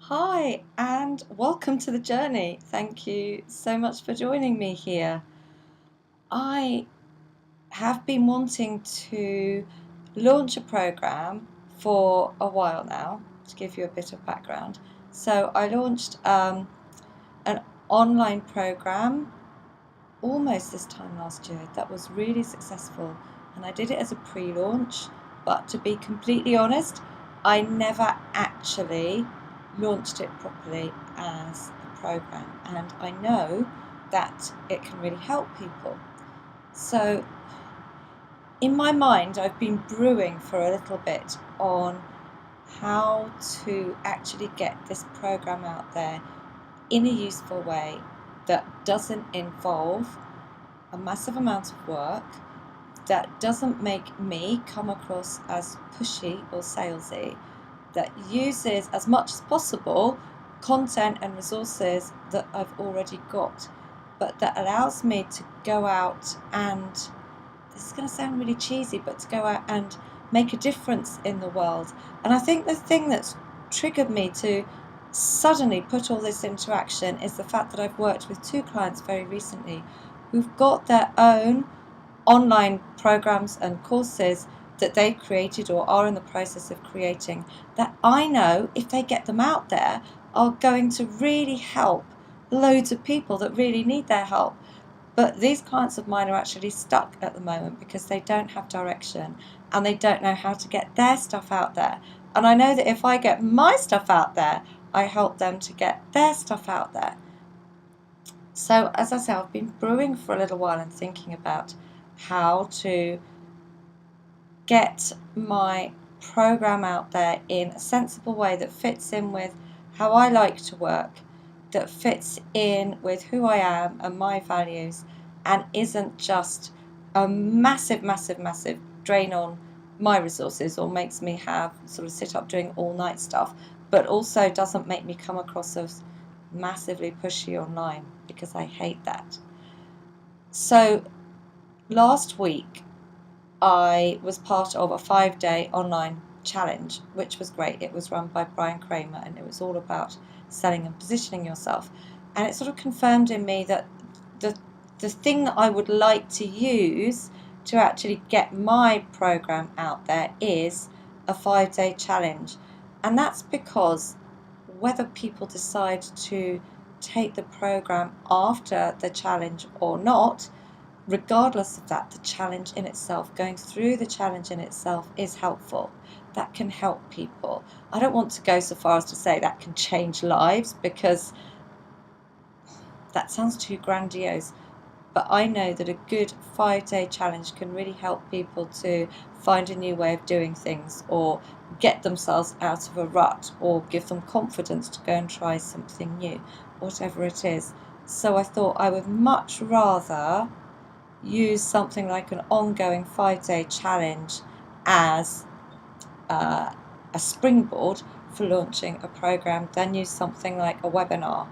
Hi, and welcome to the journey. Thank you so much for joining me here. I have been wanting to launch a program for a while now, to give you a bit of background. So, I launched an online program almost this time last year that was really successful, and I did it as a pre launch. But to be completely honest, I never actually launched it properly as a program, and I know that it can really help people. So, in my mind, I've been brewing for a little bit on how to actually get this program out there in a useful way that doesn't involve a massive amount of work, that doesn't make me come across as pushy or salesy, that uses as much as possible content and resources that I've already got, but that allows me to go out and, this is going to sound really cheesy, but to go out and make a difference in the world. And I think the thing that's triggered me to suddenly put all this into action is the fact that I've worked with two clients very recently who've got their own online programs and courses that they've created or are in the process of creating, that I know, if they get them out there, are going to really help loads of people that really need their help. But these clients of mine are actually stuck at the moment because they don't have direction and they don't know how to get their stuff out there. And I know that if I get my stuff out there, I help them to get their stuff out there. So, as I say, I've been brewing for a little while and thinking about how to get my program out there in a sensible way that fits in with how I like to work, that fits in with who I am and my values, and isn't just a massive, massive, massive drain on my resources or makes me have sort of sit up doing all night stuff, but also doesn't make me come across as massively pushy online, because I hate that. So last week I was part of a 5-day online challenge, which was great. It was run by Brian Kramer, and it was all about selling and positioning yourself. And it sort of confirmed in me that the the thing that I would like to use to actually get my program out there is a 5-day challenge. And that's because whether people decide to take the program after the challenge or not, regardless of that, the challenge in itself, going through the challenge in itself, is helpful. That can help people. I don't want to go so far as to say that can change lives, because that sounds too grandiose. But I know that a good 5-day challenge can really help people to find a new way of doing things, or get themselves out of a rut, or give them confidence to go and try something new, whatever it is. So I thought I would much rather use something like an ongoing 5-day challenge as a springboard for launching a program than use something like a webinar,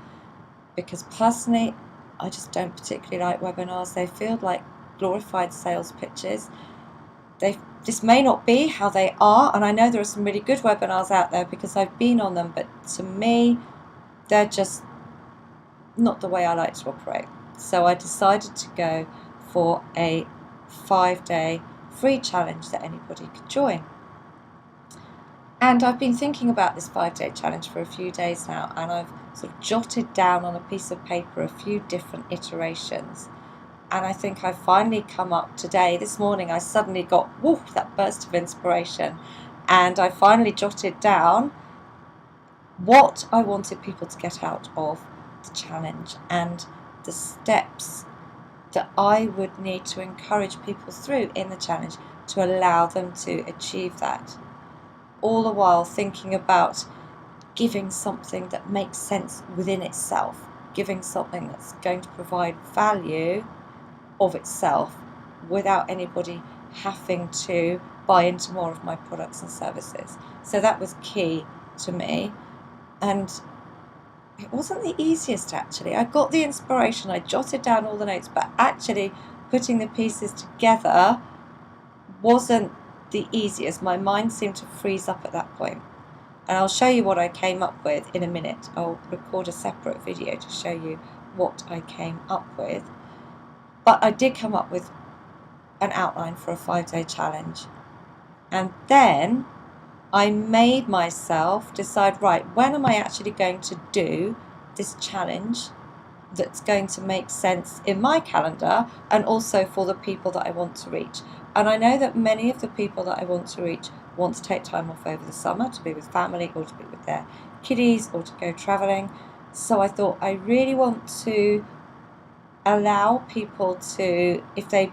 because personally I just don't particularly like webinars. They feel like glorified sales pitches. This may not be how they are, and I know there are some really good webinars out there because I've been on them, but to me they're just not the way I like to operate. So I decided to go for a 5-day free challenge that anybody could join. And I've been thinking about this 5-day challenge for a few days now, and I've sort of jotted down on a piece of paper a few different iterations. And I think I've finally come up today. This morning I suddenly got that burst of inspiration, and I finally jotted down what I wanted people to get out of the challenge and the steps that I would need to encourage people through in the challenge to allow them to achieve that. All the while thinking about giving something that makes sense within itself, giving something that's going to provide value of itself without anybody having to buy into more of my products and services. So that was key to me. And it wasn't the easiest, actually. I got the inspiration, I jotted down all the notes, but actually putting the pieces together wasn't the easiest. My mind seemed to freeze up at that point. And I'll show you what I came up with in a minute. I'll record a separate video to show you what I came up with. But I did come up with an outline for a 5-day challenge. And then I made myself decide, right, when am I actually going to do this challenge that's going to make sense in my calendar and also for the people that I want to reach. And I know that many of the people that I want to reach want to take time off over the summer to be with family or to be with their kiddies or to go travelling. So I thought I really want to allow people to, if they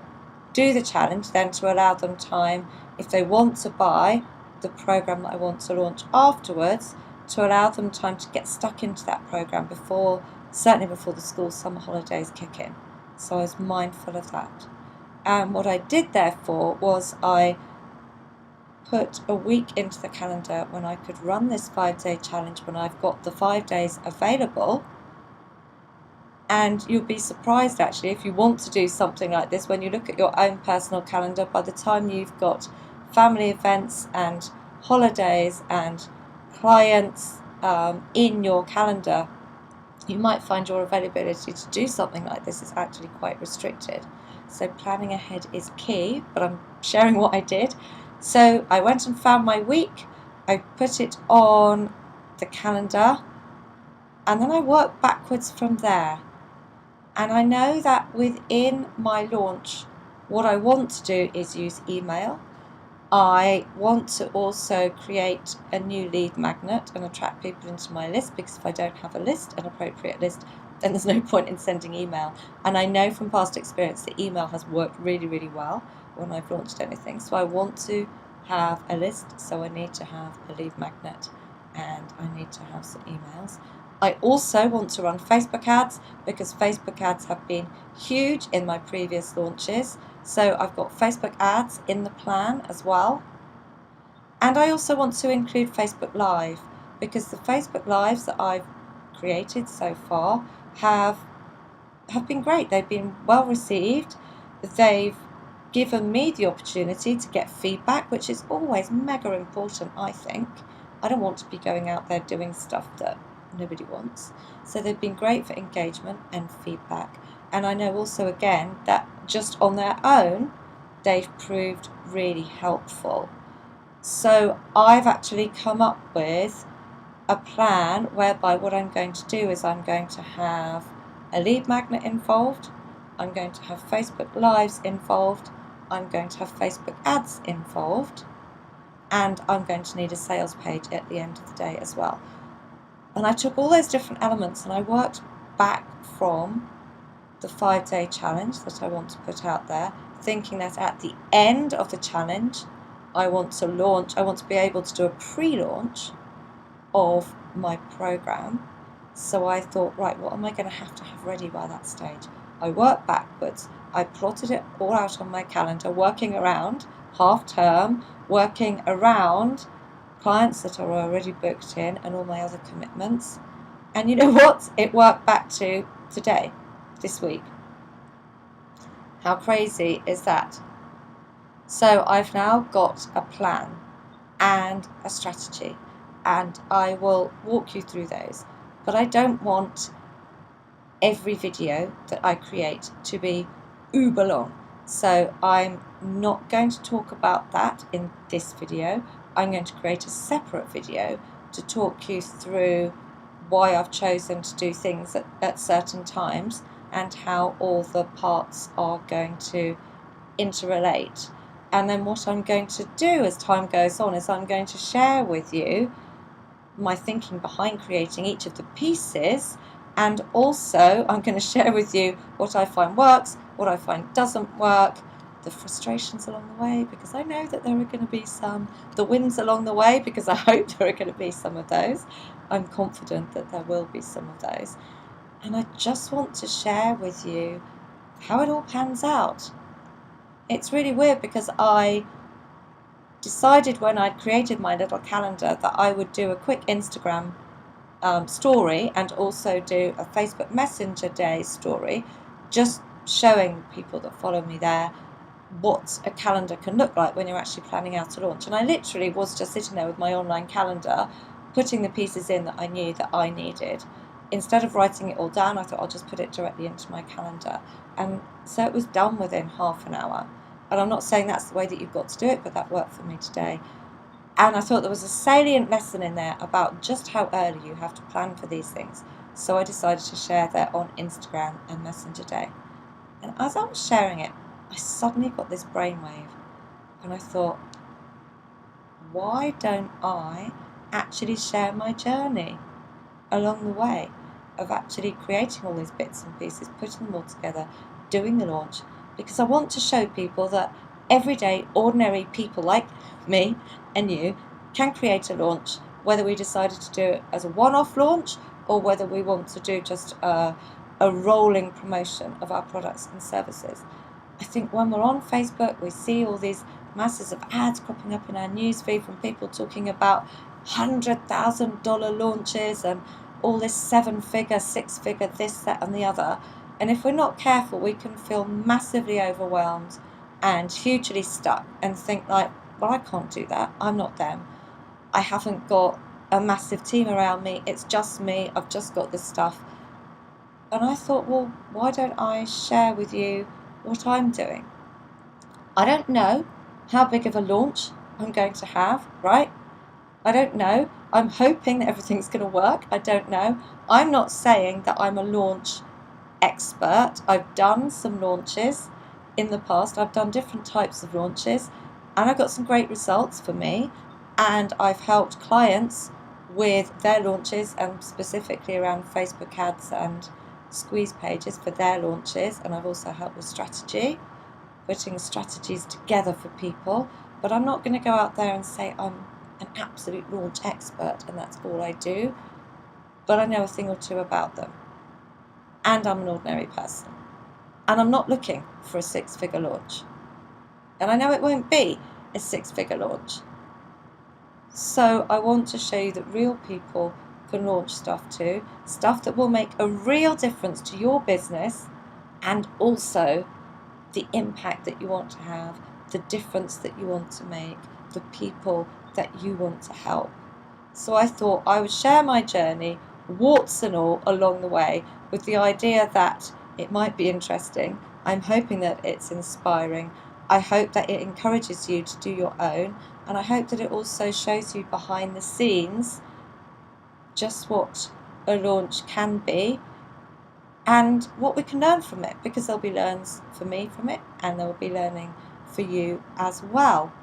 do the challenge, then to allow them time, if they want to buy the program that I want to launch afterwards, to allow them time to get stuck into that program certainly before the school summer holidays kick in. So I was mindful of that. And what I did therefore was I put a week into the calendar when I could run this 5-day challenge, when I've got the 5 days available. And you'll be surprised actually if you want to do something like this, when you look at your own personal calendar, by the time you've got family events and holidays and clients in your calendar, you might find your availability to do something like this is actually quite restricted. So planning ahead is key, but I'm sharing what I did. So I went and found my week, I put it on the calendar, and then I worked backwards from there. And I know that within my launch, what I want to do is use email. I want to also create a new lead magnet and attract people into my list, because if I don't have a list, an appropriate list, then there's no point in sending email. And I know from past experience that email has worked really, really well when I've launched anything. So I want to have a list, so I need to have a lead magnet and I need to have some emails. I also want to run Facebook ads, because Facebook ads have been huge in my previous launches. So I've got Facebook ads in the plan as well. And I also want to include Facebook Live, because the Facebook Lives that I've created so far have been great. They've been well received. They've given me the opportunity to get feedback, which is always mega important, I think. I don't want to be going out there doing stuff that nobody wants. So they've been great for engagement and feedback. And I know also, again, that just on their own, they've proved really helpful. So I've actually come up with a plan whereby what I'm going to do is I'm going to have a lead magnet involved, I'm going to have Facebook Lives involved, I'm going to have Facebook ads involved, and I'm going to need a sales page at the end of the day as well. And I took all those different elements and I worked back from the 5-day challenge that I want to put out there, thinking that at the end of the challenge I want to launch, I want to be able to do a pre-launch of my program. So I thought, right, what am I going to have ready by that stage? I worked backwards. I plotted it all out on my calendar, working around half term, working around clients that are already booked in and all my other commitments. And you know what? It worked back to today, this week. How crazy is that? So I've now got a plan and a strategy, and I will walk you through those. But I don't want every video that I create to be uber long. So I'm not going to talk about that in this video. I'm going to create a separate video to talk you through why I've chosen to do things at certain times and how all the parts are going to interrelate. And then what I'm going to do as time goes on is I'm going to share with you my thinking behind creating each of the pieces, and also I'm going to share with you what I find works, what I find doesn't work, the frustrations along the way, because I know that there are going to be the wins along the way, because I hope there are going to be some of those. I'm confident that there will be some of those. And I just want to share with you how it all pans out. It's really weird, because I decided when I'd created my little calendar that I would do a quick Instagram story and also do a Facebook Messenger Day story, just showing people that follow me there what a calendar can look like when you're actually planning out a launch. And I literally was just sitting there with my online calendar, putting the pieces in that I knew that I needed. Instead of writing it all down, I thought I'll just put it directly into my calendar. And so it was done within half an hour. And I'm not saying that's the way that you've got to do it, but that worked for me today. And I thought there was a salient lesson in there about just how early you have to plan for these things. So I decided to share that on Instagram and Messenger Day. And as I was sharing it, I suddenly got this brainwave. And I thought, why don't I actually share my journey along the way of actually creating all these bits and pieces, putting them all together, doing the launch? Because I want to show people that everyday, ordinary people like me and you can create a launch, whether we decided to do it as a one-off launch or whether we want to do just a rolling promotion of our products and services. I think when we're on Facebook, we see all these masses of ads cropping up in our newsfeed from people talking about $100,000 launches and all this 7-figure, 6-figure, this, that, and the other. And if we're not careful, we can feel massively overwhelmed and hugely stuck and think like, well, I can't do that. I'm not them. I haven't got a massive team around me. It's just me. I've just got this stuff. And I thought, well, why don't I share with you what I'm doing? I don't know how big of a launch I'm going to have, right? I don't know. I'm hoping that everything's going to work. I don't know. I'm not saying that I'm a launch expert. I've done some launches in the past. I've done different types of launches and I've got some great results for me, and I've helped clients with their launches and specifically around Facebook ads and squeeze pages for their launches, and I've also helped with strategy, putting strategies together for people. But I'm not going to go out there and say I'm an absolute launch expert and that's all I do, but I know a thing or two about them, and I'm an ordinary person, and I'm not looking for a 6-figure launch, and I know it won't be a 6-figure launch. So I want to show you that real people can launch stuff too, stuff that will make a real difference to your business, and also the impact that you want to have, the difference that you want to make, the people that you want to help. So I thought I would share my journey, warts and all, along the way, with the idea that it might be interesting. I'm hoping that it's inspiring. I hope that it encourages you to do your own, and I hope that it also shows you behind the scenes just what a launch can be and what we can learn from it, because there'll be learns for me from it and there will be learning for you as well.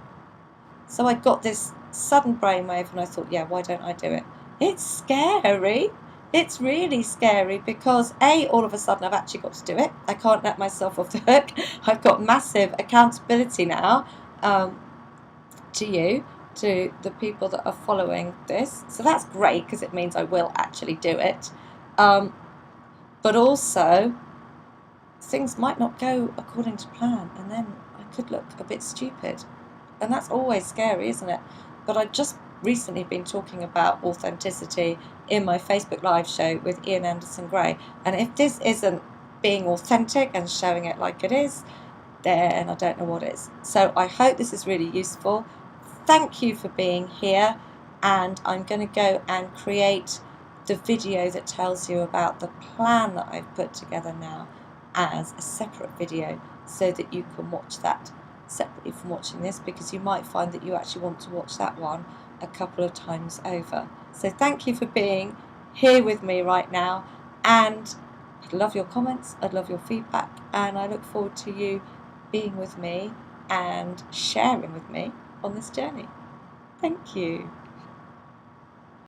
So I got this sudden brainwave and I thought, yeah, why don't I do it? It's scary. It's really scary because all of a sudden I've actually got to do it. I can't let myself off the hook. I've got massive accountability now to you, to the people that are following this. So that's great because it means I will actually do it. But also, things might not go according to plan and then I could look a bit stupid. And that's always scary, isn't it? But I've just recently been talking about authenticity in my Facebook Live show with Ian Anderson Gray. And if this isn't being authentic and showing it like it is, then I don't know what is. So I hope this is really useful. Thank you for being here. And I'm going to go and create the video that tells you about the plan that I've put together now as a separate video so that you can watch that separately from watching this, because you might find that you actually want to watch that one a couple of times over. So thank you for being here with me right now, and I'd love your comments, I'd love your feedback, and I look forward to you being with me and sharing with me on this journey. Thank you.